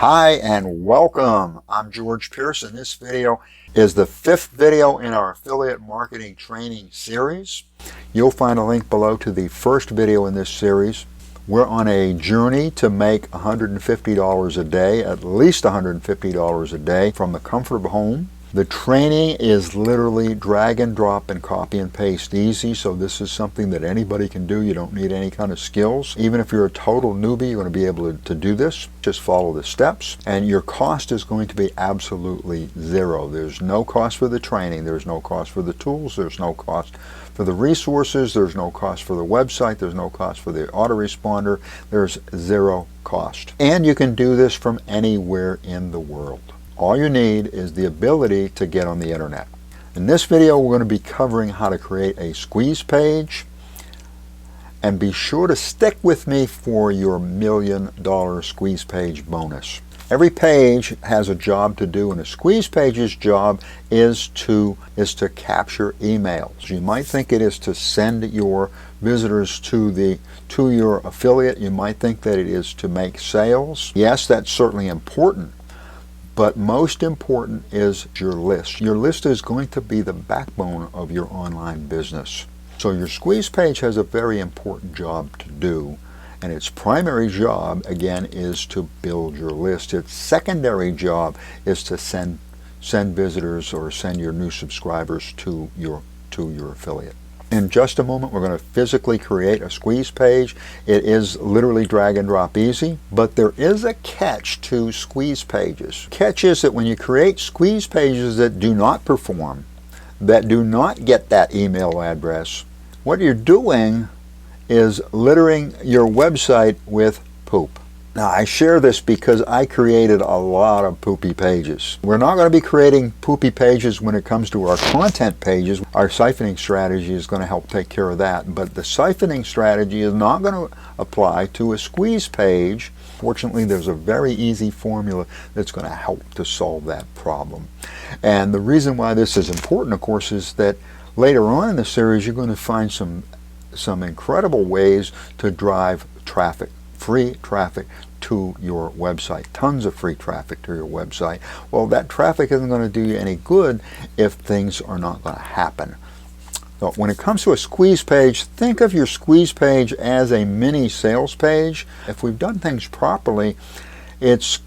Hi and welcome. I'm George Pearson. This video is the 5th video in our affiliate marketing training series. You'll find a link below to the first video in this series. We're on a journey to make $150 a day, at least $150 a day from the comfort of home. The training is literally drag and drop and copy and paste easy, so this is something that anybody can do. You don't need any kind of skills. Even if you're a total newbie, you're going to be able to do this. Just follow the steps, and your cost is going to be absolutely zero. There's no cost for the training. There's no cost for the tools. There's no cost for the resources. There's no cost for the website. There's no cost for the autoresponder. There's zero cost. And you can do this from anywhere in the world. All you need is the ability to get on the internet. In this video, we're going to be covering how to create a squeeze page, and be sure to stick with me for your $1 million squeeze page bonus. Every page has a job to do, and a squeeze page's job is to capture emails. You might think it is to send your visitors to your affiliate. You might think that it is to make sales. Yes, that's certainly important. But most important is your list. Your list is going to be the backbone of your online business. So your squeeze page has a very important job to do, and its primary job, again, is to build your list. Its secondary job is to send visitors or send your new subscribers to your affiliate. In just a moment, we're going to physically create a squeeze page. It is literally drag and drop easy, but there is a catch to squeeze pages. The catch is that when you create squeeze pages that do not perform, that do not get that email address, what you're doing is littering your website with poop. Now, I share this because I created a lot of poopy pages. We're not going to be creating poopy pages when it comes to our content pages. Our siphoning strategy is going to help take care of that, but the siphoning strategy is not going to apply to a squeeze page. Fortunately, there's a very easy formula that's going to help to solve that problem. And the reason why this is important, of course, is that later on in the series, you're going to find some incredible ways to drive traffic. Free traffic to your website. Tons of free traffic to your website. Well, that traffic isn't going to do you any good if things are not going to happen. So when it comes to a squeeze page, think of your squeeze page as a mini sales page. If we've done things properly, it's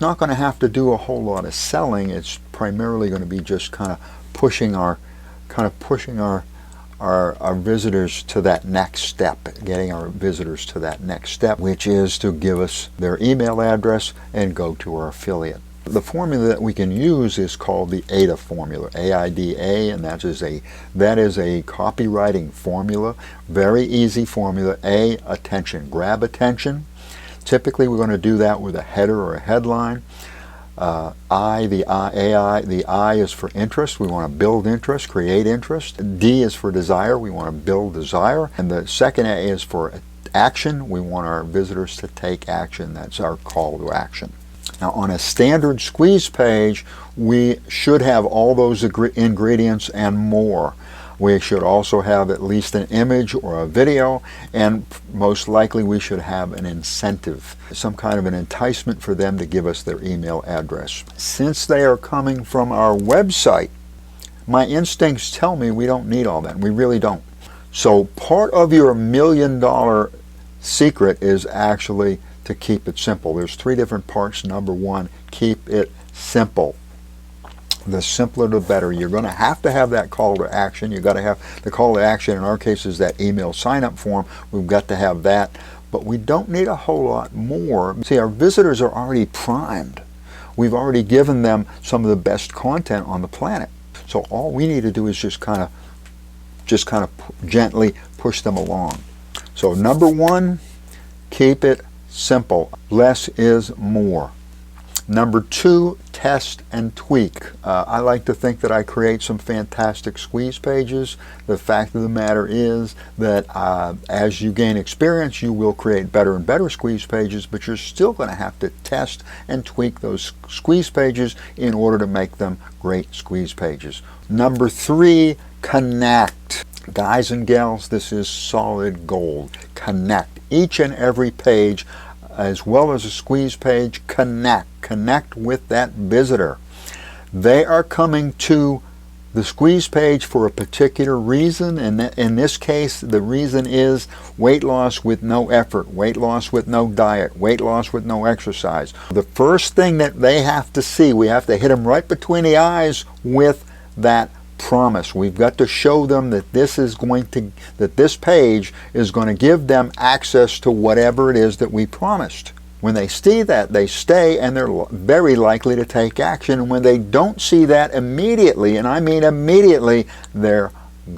not going to have to do a whole lot of selling. It's primarily going to be just kind of pushing our visitors to that next step, getting our visitors to that next step, which is to give us their email address and go to our affiliate. The formula that we can use is called the AIDA formula, AIDA, and that is a copywriting formula. Very easy formula. A, attention. Grab attention. Typically, we're going to do that with a header or a headline. The I is for interest. We want to build interest, create interest. D is for desire. We want to build desire. And the second A is for action. We want our visitors to take action. That's our call to action. Now, on a standard squeeze page, we should have all those ingredients and more. We should also have at least an image or a video, and most likely we should have an incentive, some kind of an enticement for them to give us their email address. Since they are coming from our website, my instincts tell me we don't need all that. We really don't. So part of your $1 million secret is actually to keep it simple. There's 3 different parts. Number 1, keep it simple. The simpler the better. You're going to have that call to action. You've got to have the call to action. In our case, is that email sign-up form. We've got to have that, but we don't need a whole lot more. See, our visitors are already primed. We've already given them some of the best content on the planet. So all we need to do is just kind of gently push them along. So number 1, keep it simple. Less is more. Number 2, test and tweak. I like to think that I create some fantastic squeeze pages. The fact of the matter is that as you gain experience, you will create better and better squeeze pages, but you're still going to have to test and tweak those squeeze pages in order to make them great squeeze pages. Number 3, connect. Guys and gals, this is solid gold. Connect. Each and every page as well as a squeeze page, connect with that visitor. They are coming to the squeeze page for a particular reason, and in this case the reason is weight loss with no effort, weight loss with no diet, weight loss with no exercise. The first thing that they have to see, we have to hit them right between the eyes with that promise. We've got to show them that this page is going to give them access to whatever it is that we promised. When they see that, they stay, and they're very likely to take action. And when they don't see that immediately, and I mean immediately, they're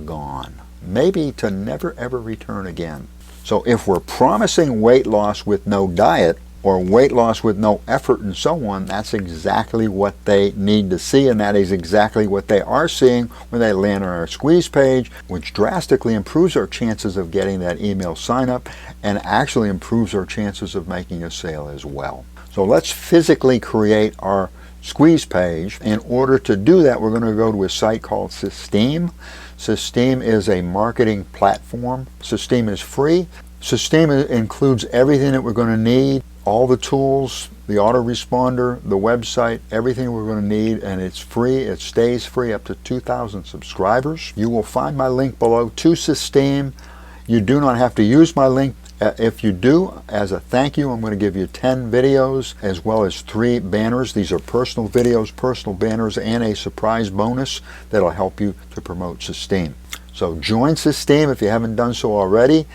gone. Maybe to never ever return again. So if we're promising weight loss with no diet, or weight loss with no effort and so on, that's exactly what they need to see, and that is exactly what they are seeing when they land on our squeeze page, which drastically improves our chances of getting that email sign up and actually improves our chances of making a sale as well. So let's physically create our squeeze page. In order to do that, we're going to go to a site called Systeme. Systeme is a marketing platform. Systeme is free. Systeme includes everything that we're going to need, all the tools, the autoresponder, the website, everything we're going to need, and it's free. It stays free up to 2,000 subscribers. You will find my link below to Systeme. You do not have to use my link. If you do, as a thank you, I'm going to give you 10 videos as well as 3 banners. These are personal videos, personal banners, and a surprise bonus that'll help you to promote Systeme. So join Systeme if you haven't done so already,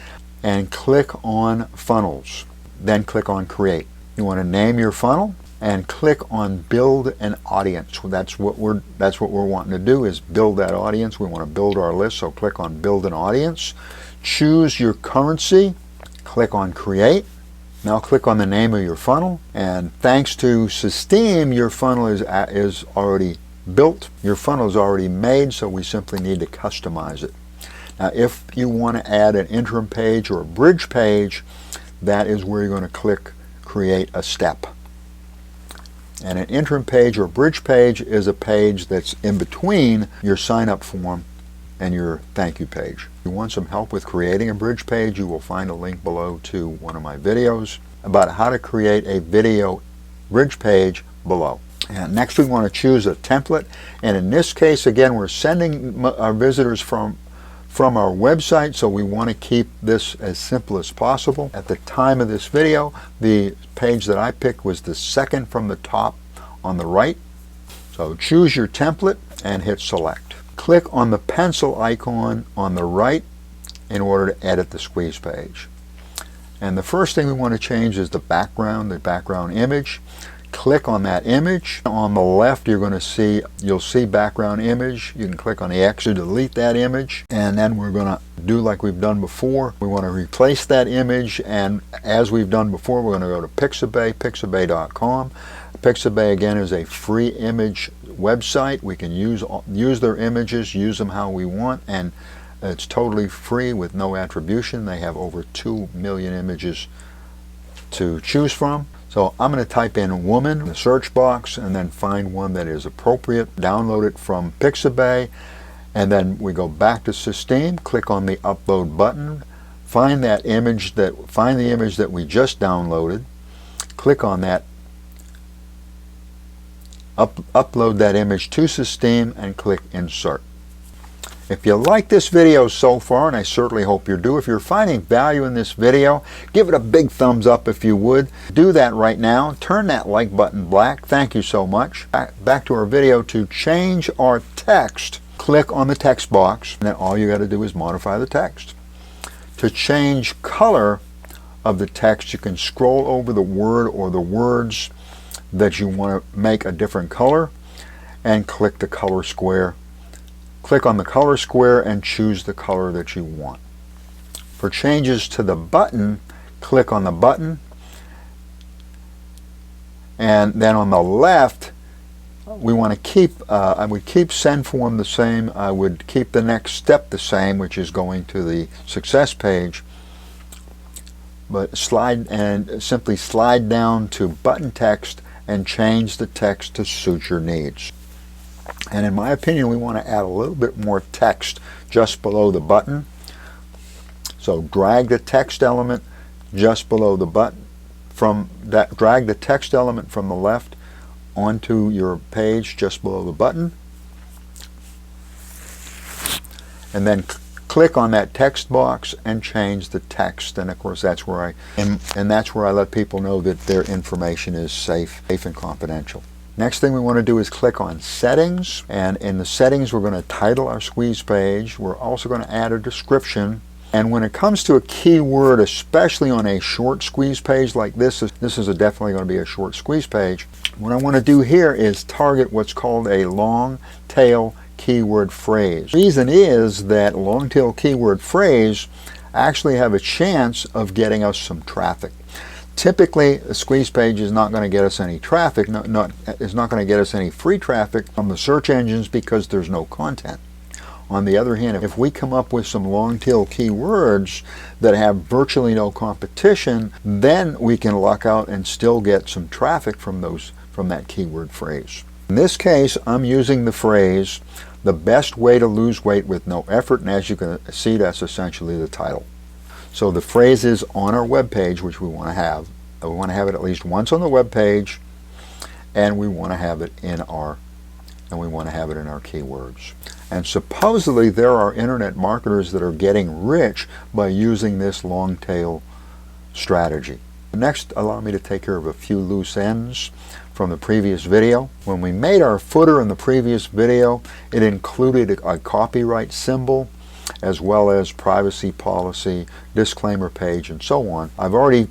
and click on funnels. Then click on create. You want to name your funnel and click on build an audience. That's what we're wanting to do, is build that audience. We want to build our list, so click on build an audience. Choose your currency, click on create. Now click on the name of your funnel, and thanks to Systeme, your funnel is already built. Your funnel is already made, so we simply need to customize it. Now if you want to add an interim page or a bridge page, that is where you're going to click create a step. And an interim page or bridge page is a page that's in between your sign up form and your thank you page. If you want some help with creating a bridge page, you will find a link below to one of my videos about how to create a video bridge page below. And next we want to choose a template, and in this case again we're sending our visitors from our website, so we want to keep this as simple as possible. At the time of this video, the page that I picked was the second from the top on the right. So choose your template and hit select. Click on the pencil icon on the right in order to edit the squeeze page. And the first thing we want to change is the background image. Click on that image. On the left you'll see background image. You can click on the X to delete that image, and then we're going to do like we've done before. We want to replace that image, and as we've done before, we're going to go to Pixabay, pixabay.com. Pixabay again is a free image website. We can use their images, use them how we want, and it's totally free with no attribution. They have over 2 million images to choose from. So I'm going to type in woman in the search box and then find one that is appropriate, download it from Pixabay, and then we go back to Systeme, click on the upload button, find the image that we just downloaded, click on that, upload that image to Systeme, and click insert. If you like this video so far, and I certainly hope you do, if you're finding value in this video, give it a big thumbs up if you would. Do that right now. Turn that like button black. Thank you so much. Back to our video. To change our text, click on the text box, and then all you got to do is modify the text. To change color of the text, you can scroll over the word or the words that you want to make a different color and click the color square. Click on the color square and choose the color that you want. For changes to the button, click on the button, and then on the left we want to keep, I would keep send form the same. I would keep the next step the same, which is going to the success page, but simply slide down to button text and change the text to suit your needs. And in my opinion, we want to add a little bit more text just below the button. So drag the text element just below the button, from that, drag the text element from the left onto your page just below the button, and then click on that text box and change the text. And of course that's where I let people know that their information is safe and confidential. Next thing we want to do is click on Settings, and in the settings we're going to title our squeeze page. We're also going to add a description. And when it comes to a keyword, especially on a short squeeze page like this is definitely going to be a short squeeze page, what I want to do here is target what's called a long tail keyword phrase. The reason is that long tail keyword phrase actually have a chance of getting us some traffic. Typically, a squeeze page is not going to get us any traffic, it's not going to get us any free traffic from the search engines because there's no content. On the other hand, if we come up with some long tail keywords that have virtually no competition, then we can luck out and still get some traffic from that keyword phrase. In this case, I'm using the phrase, "the best way to lose weight with no effort," and as you can see, that's essentially the title. So the phrase is on our web page, which we want to have. We want to have it at least once on the web page, and we want to have it in our keywords. And supposedly there are internet marketers that are getting rich by using this long tail strategy. Next, allow me to take care of a few loose ends from the previous video. When we made our footer in the previous video, it included a copyright symbol as well as privacy policy, disclaimer page, and so on. I've already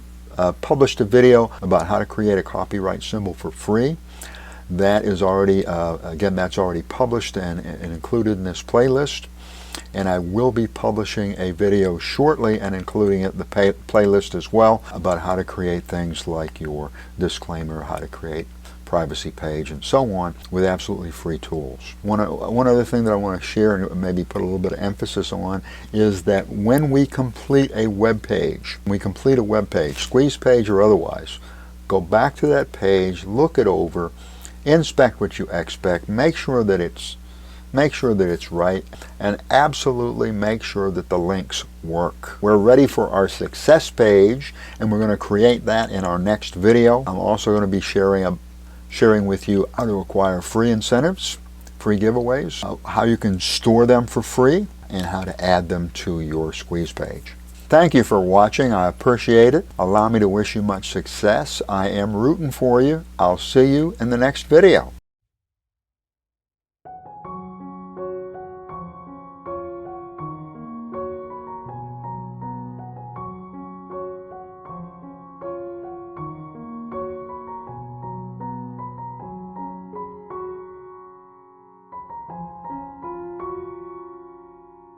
published a video about how to create a copyright symbol for free. That is already, again, that's already published and included in this playlist. And I will be publishing a video shortly and including it in the playlist as well about how to create things like your disclaimer, how to create privacy page, and so on with absolutely free tools. One other thing that I want to share and maybe put a little bit of emphasis on is that when we complete a web page, squeeze page or otherwise, go back to that page, look it over, inspect what you expect, make sure that it's right, and absolutely make sure that the links work. We're ready for our success page, and we're going to create that in our next video. I'm also going to be sharing with you how to acquire free incentives, free giveaways, how you can store them for free, and how to add them to your squeeze page. Thank you for watching. I appreciate it. Allow me to wish you much success. I am rooting for you. I'll see you in the next video.